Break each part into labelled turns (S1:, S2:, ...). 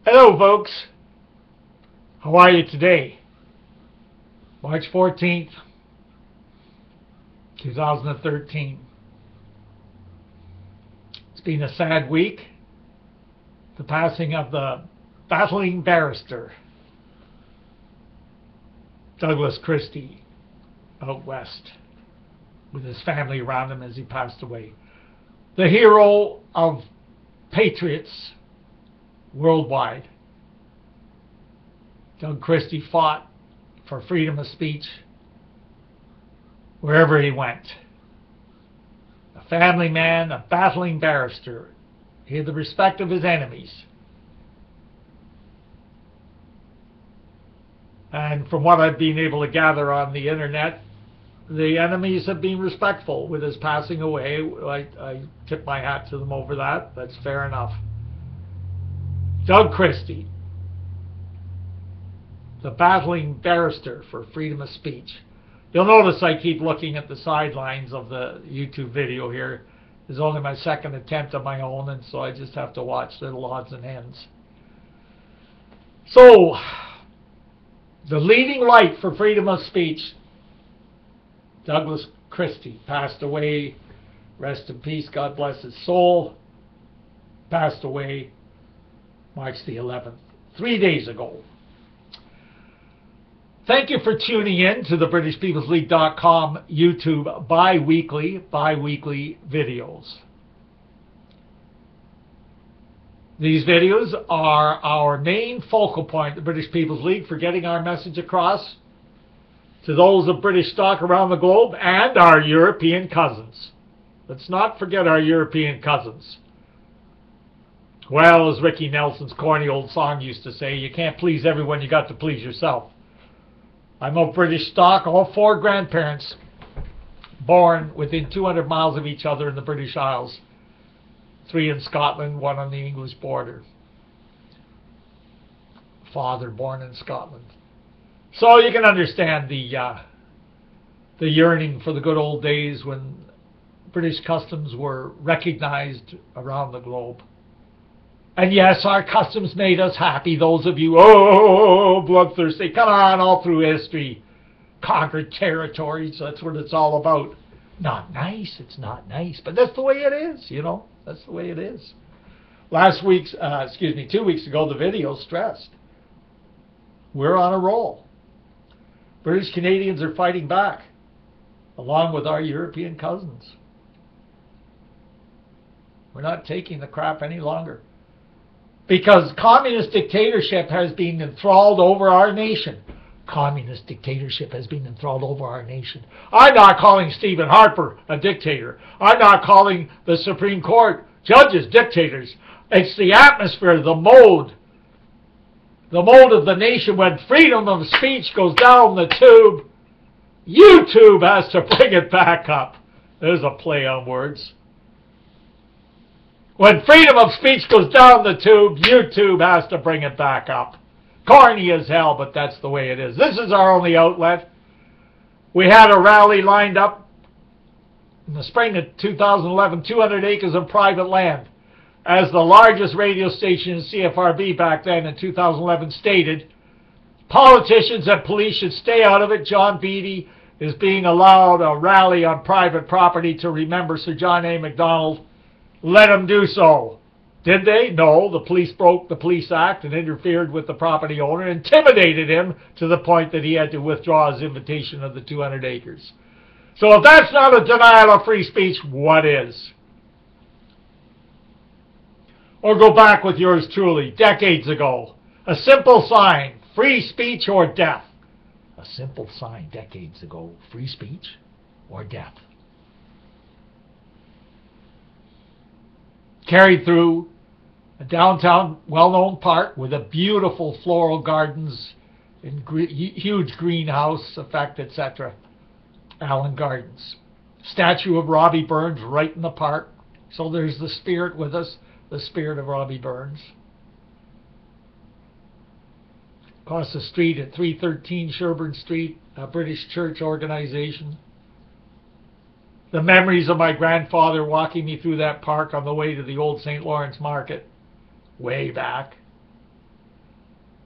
S1: Hello, folks. How are you today? March 14th, 2013. It's been a sad week. The passing of the battling barrister, Douglas Christie, out west, with his family around him as he passed away. The hero of patriots worldwide. Doug Christie fought for freedom of speech wherever he went. A family man, a battling barrister. He had the respect of his enemies. And from what I've been able to gather on the internet, the enemies have been respectful with his passing away. I tip my hat to them over that. That's fair enough. Doug Christie, the battling barrister for freedom of speech. You'll notice I keep looking at the sidelines of the YouTube video here. It's only my second attempt on my own, and so I just have to watch little odds and ends. So, the leading light for freedom of speech, Douglas Christie, passed away. Rest in peace, God bless his soul. Passed away March the 11th, 3 days ago. Thank you for tuning in to the BritishPeoplesLeague.com YouTube bi-weekly videos. These videos are our main focal point, the British People's League, for getting our message across to those of British stock around the globe and our European cousins. Let's not forget our European cousins. Well, as Ricky Nelson's corny old song used to say, you can't please everyone, you got to please yourself. I'm of British stock, all four grandparents born within 200 miles of each other in the British Isles. 3 in Scotland, 1 on the English border. Father born in Scotland. So you can understand the yearning for the good old days when British customs were recognized around the globe. And yes, our customs made us happy. Those of you, bloodthirsty, come on, all through history. Conquered territories, that's what it's all about. Not nice, it's not nice, but that's the way it is, you know. That's the way it is. 2 weeks ago, the video stressed. We're on a roll. British Canadians are fighting back, along with our European cousins. We're not taking the crap any longer. Because communist dictatorship has been enthralled over our nation. Communist dictatorship has been enthralled over our nation. I'm not calling Stephen Harper a dictator. I'm not calling the Supreme Court judges dictators. It's the atmosphere, the mode of the nation. When freedom of speech goes down the tube, YouTube has to bring it back up. There's a play on words. When freedom of speech goes down the tube, YouTube has to bring it back up. Corny as hell, but that's the way it is. This is our only outlet. We had a rally lined up in the spring of 2011, 200 acres of private land. As the largest radio station in CFRB back then in 2011 stated, politicians and police should stay out of it. John Beattie is being allowed a rally on private property to remember Sir John A. Macdonald. Let them do so. Did they? No. The police broke the Police Act and interfered with the property owner, intimidated him to the point that he had to withdraw his invitation of the 200 acres. So if that's not a denial of free speech, what is? Or go back with yours truly, decades ago. A simple sign, free speech or death. A simple sign decades ago, free speech or death. Carried through a downtown well-known park with a beautiful floral gardens and huge greenhouse effect, etc. Allen Gardens. Statue of Robbie Burns right in the park. So there's the spirit with us, the spirit of Robbie Burns. Across the street at 313 Sherburne Street, a British church organization. The memories of my grandfather walking me through that park on the way to the old St. Lawrence Market, way back.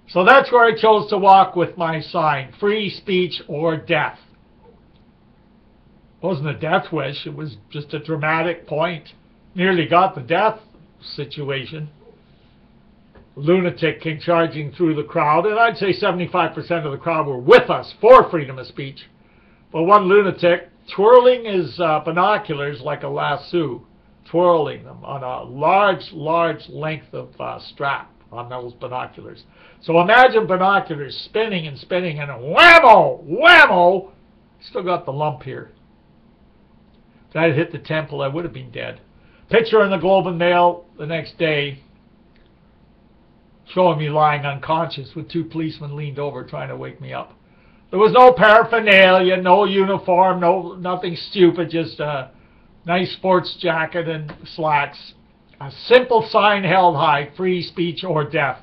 S1: So that's where I chose to walk with my sign, free speech or death. It wasn't a death wish, it was just a dramatic point. Nearly got the death situation. Lunatic came charging through the crowd, and I'd say 75% of the crowd were with us for freedom of speech. But one lunatic, twirling his binoculars like a lasso, twirling them on a large length of strap on those binoculars. So imagine binoculars spinning and spinning, and whammo, whammo, still got the lump here. If that had hit the temple, I would have been dead. Picture in the Globe and Mail the next day, showing me lying unconscious with two policemen leaned over trying to wake me up. There was no paraphernalia, no uniform, nothing stupid, just a nice sports jacket and slacks. A simple sign held high, free speech or death.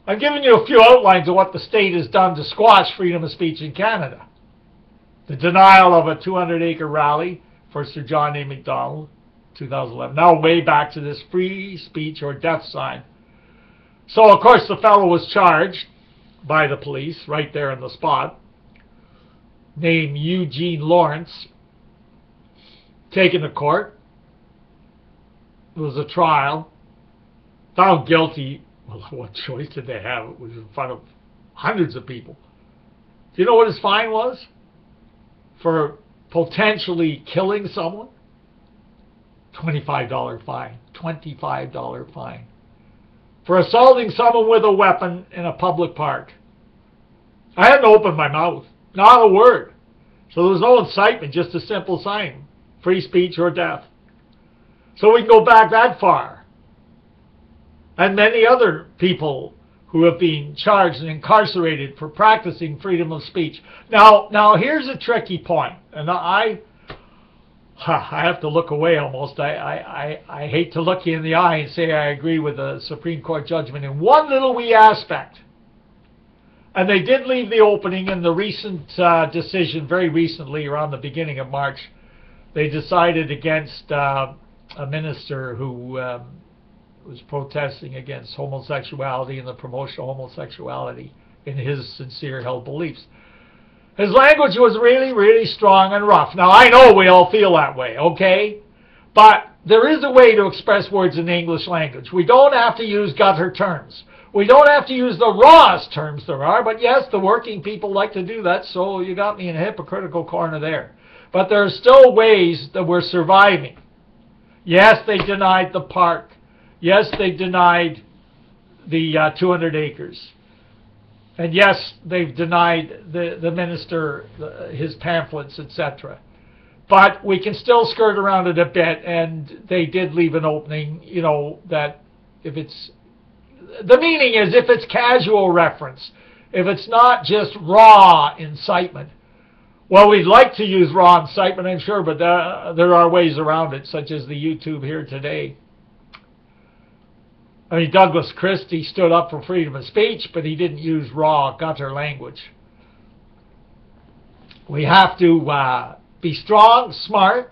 S1: I'm giving you a few outlines of what the state has done to squash freedom of speech in Canada. The denial of a 200-acre rally for Sir John A. Macdonald, 2011. Now way back to this free speech or death sign. So, of course, the fellow was charged by the police right there on the spot, named Eugene Lawrence, taken to court. It was a trial. Found guilty. Well, what choice did they have? It was in front of hundreds of people. Do you know what his fine was? For potentially killing someone? $25 fine. $25 fine. For assaulting someone with a weapon in a public park. I hadn't opened my mouth. Not a word. So there was no incitement, just a simple sign. Free speech or death. So we can go back that far. And many other people who have been charged and incarcerated for practicing freedom of speech. Now here's a tricky point. And I have to look away almost. I hate to look you in the eye and say I agree with the Supreme Court judgment in one little wee aspect. And they did leave the opening in the recent decision, very recently, around the beginning of March. They decided against a minister who was protesting against homosexuality and the promotion of homosexuality in his sincere held beliefs. His language was really strong and rough. Now, I know we all feel that way, okay? But there is a way to express words in the English language. We don't have to use gutter terms. We don't have to use the rawest terms there are, but yes, the working people like to do that, so you got me in a hypocritical corner there. But there are still ways that we're surviving. Yes, they denied the park. Yes, they denied the 200 acres. And yes, they've denied the minister his pamphlets, etc. But we can still skirt around it a bit, and they did leave an opening, you know, that if it's... The meaning is if it's casual reference, if it's not just raw incitement. Well, we'd like to use raw incitement, I'm sure, but there are ways around it, such as the YouTube here today. I mean, Douglas Christie stood up for freedom of speech, but he didn't use raw gutter language. We have to be strong, smart.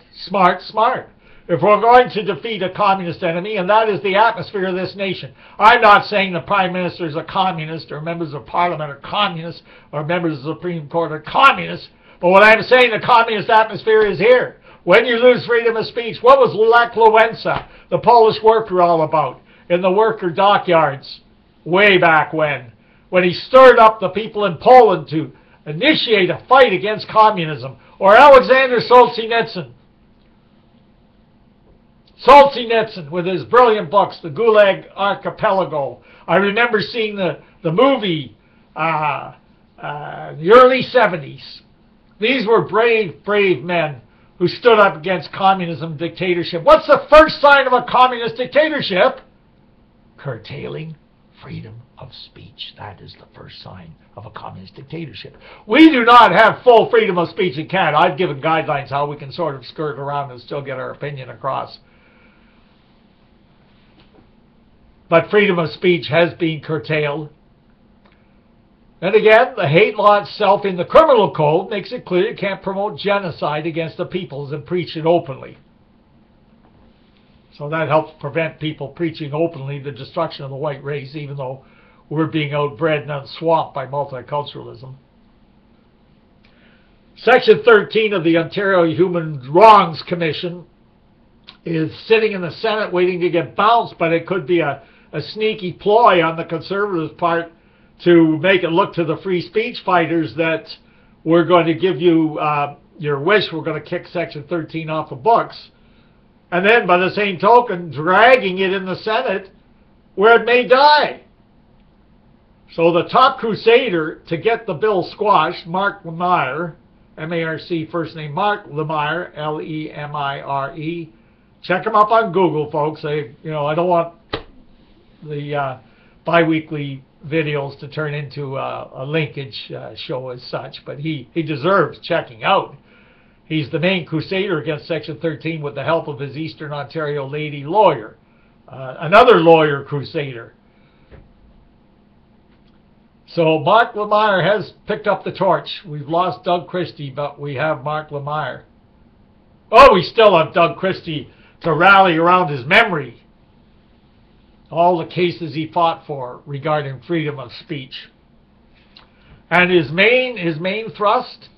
S1: If we're going to defeat a communist enemy, and that is the atmosphere of this nation. I'm not saying the Prime Minister is a communist, or members of Parliament are communists, or members of the Supreme Court are communists, but what I'm saying, the communist atmosphere is here. When you lose freedom of speech, what was Lech Wałęsa, the Polish worker, all about in the worker dockyards way back when he stirred up the people in Poland to initiate a fight against communism? Or Alexander Solzhenitsyn with his brilliant books, The Gulag Archipelago. I remember seeing the movie in the early 70s. These were brave men who stood up against communism dictatorship. What's the first sign of a communist dictatorship? Curtailing freedom of speech. That is the first sign of a communist dictatorship. We do not have full freedom of speech in Canada. I've given guidelines how we can sort of skirt around and still get our opinion across. But freedom of speech has been curtailed. And again, the hate law itself in the criminal code makes it clear you can't promote genocide against the peoples and preach it openly. So that helps prevent people preaching openly the destruction of the white race, even though we're being outbred and unswamped by multiculturalism. Section 13 of the Ontario Human Wrongs Commission is sitting in the Senate waiting to get bounced, but it could be a sneaky ploy on the Conservatives' part to make it look to the free speech fighters that we're going to give you your wish, we're going to kick Section 13 off the books, and then by the same token dragging it in the Senate where it may die. So the top crusader to get the bill squashed, Mark Lemire, M-A-R-C, first name Mark Lemire, L-E-M-I-R-E. Check him up on Google, folks. I don't want the bi-weekly videos to turn into a linkage show as such, but he deserves checking out. He's the main crusader against Section 13 with the help of his Eastern Ontario lady lawyer, another lawyer crusader. So Mark Lemire has picked up the torch. We've lost Doug Christie, but we have Mark Lemire. Oh, we still have Doug Christie to rally around his memory. All the cases he fought for regarding freedom of speech. And his main thrust,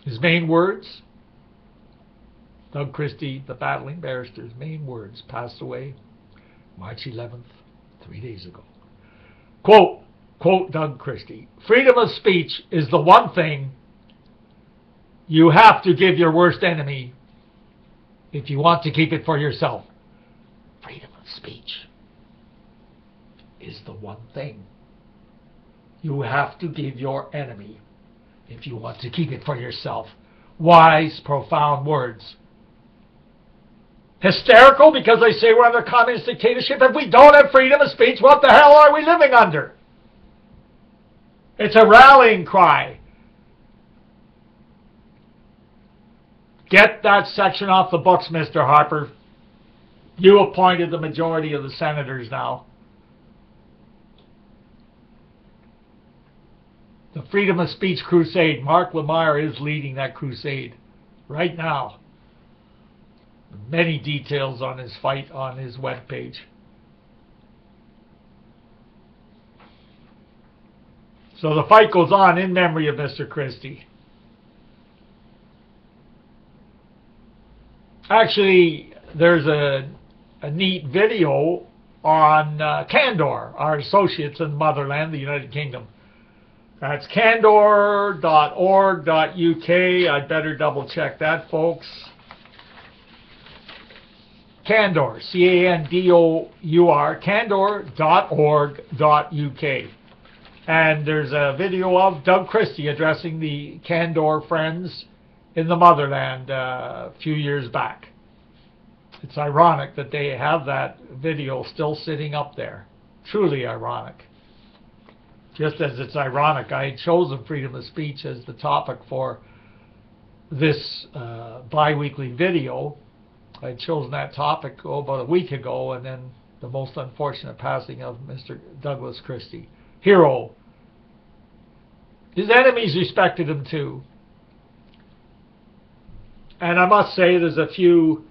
S1: his main words, Doug Christie, the battling barrister's main words, passed away March 11th, 3 days ago. Quote Doug Christie, freedom of speech is the one thing you have to give your worst enemy if you want to keep it for yourself. Freedom of speech is the one thing you have to give your enemy if you want to keep it for yourself. Wise, profound words. Hysterical because they say we're under communist dictatorship. If we don't have freedom of speech, what the hell are we living under? It's a rallying cry. Get that section off the books, Mr. Harper. You appointed the majority of the senators now. The freedom of speech crusade. Mark Lemire is leading that crusade right now. Many details on his fight on his webpage. So the fight goes on in memory of Mr. Christie. Actually, there's a neat video on Candor, our associates in Motherland, the United Kingdom. That's candor.org.uk. I'd better double check that, folks. Candor, C-A-N-D-O-U-R, candor.org.uk. And there's a video of Doug Christie addressing the Candor friends in the Motherland a few years back. It's ironic that they have that video still sitting up there. Truly ironic. Just as it's ironic, I had chosen freedom of speech as the topic for this bi-weekly video. I had chosen that topic about a week ago, and then the most unfortunate passing of Mr. Douglas Christie. Hero. His enemies respected him too. And I must say there's a few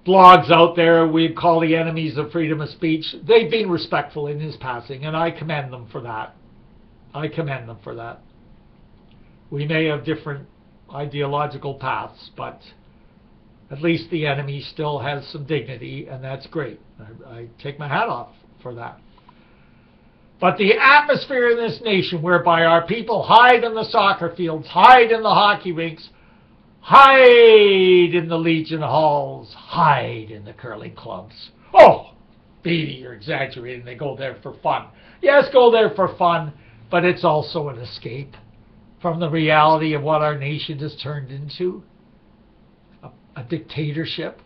S1: blogs out there we call the enemies of freedom of speech. They've been respectful in his passing, and I commend them for that. I commend them for that. We may have different ideological paths, but at least the enemy still has some dignity, and that's great. I take my hat off for that. But the atmosphere in this nation whereby our people hide in the soccer fields, hide in the hockey rinks, hide in the Legion halls, hide in the curling clubs. Oh, Beattie, you're exaggerating. They go there for fun. Yes, go there for fun, but it's also an escape from the reality of what our nation has turned into. A dictatorship.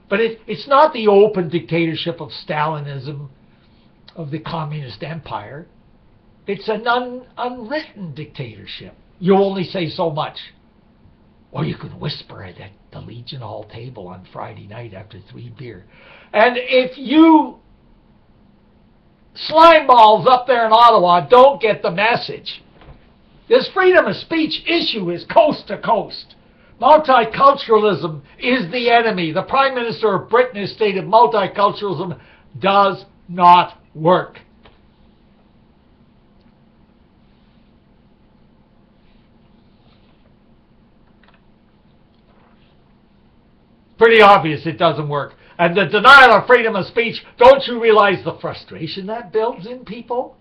S1: But it's not the open dictatorship of Stalinism, of the communist empire. It's an unwritten dictatorship. You only say so much. Or you can whisper it at the Legion Hall table on Friday night after 3 beer. And if you slime balls up there in Ottawa don't get the message, this freedom of speech issue is coast to coast. Multiculturalism is the enemy. The Prime Minister of Britain has stated multiculturalism does not work. Pretty obvious it doesn't work. And the denial of freedom of speech, don't you realize the frustration that builds in people?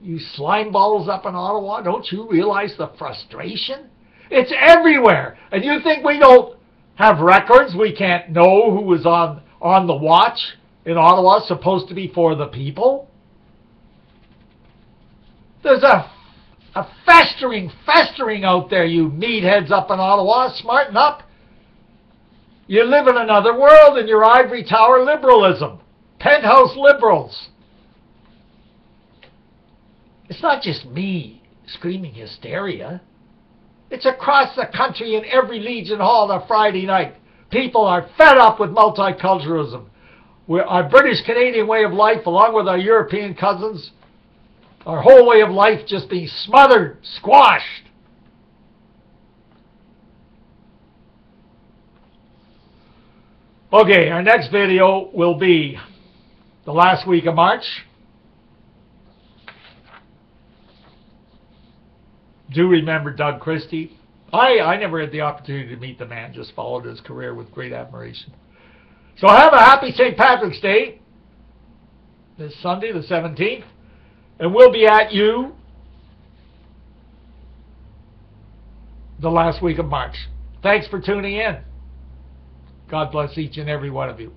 S1: You slime balls up in Ottawa, don't you realize the frustration? It's everywhere. And you think we don't have records? We can't know who was on the watch in Ottawa, supposed to be for the people? There's a festering out there, you meatheads up in Ottawa. Smarten up. You live in another world in your ivory tower liberalism. Penthouse liberals. It's not just me screaming hysteria. It's across the country in every Legion Hall on a Friday night. People are fed up with multiculturalism. Our British-Canadian way of life, along with our European cousins, our whole way of life just being smothered, squashed. Okay, our next video will be the last week of March. Do remember Doug Christie. I never had the opportunity to meet the man, just followed his career with great admiration. So have a happy St. Patrick's Day this Sunday, the 17th, and we'll be at you the last week of March. Thanks for tuning in. God bless each and every one of you.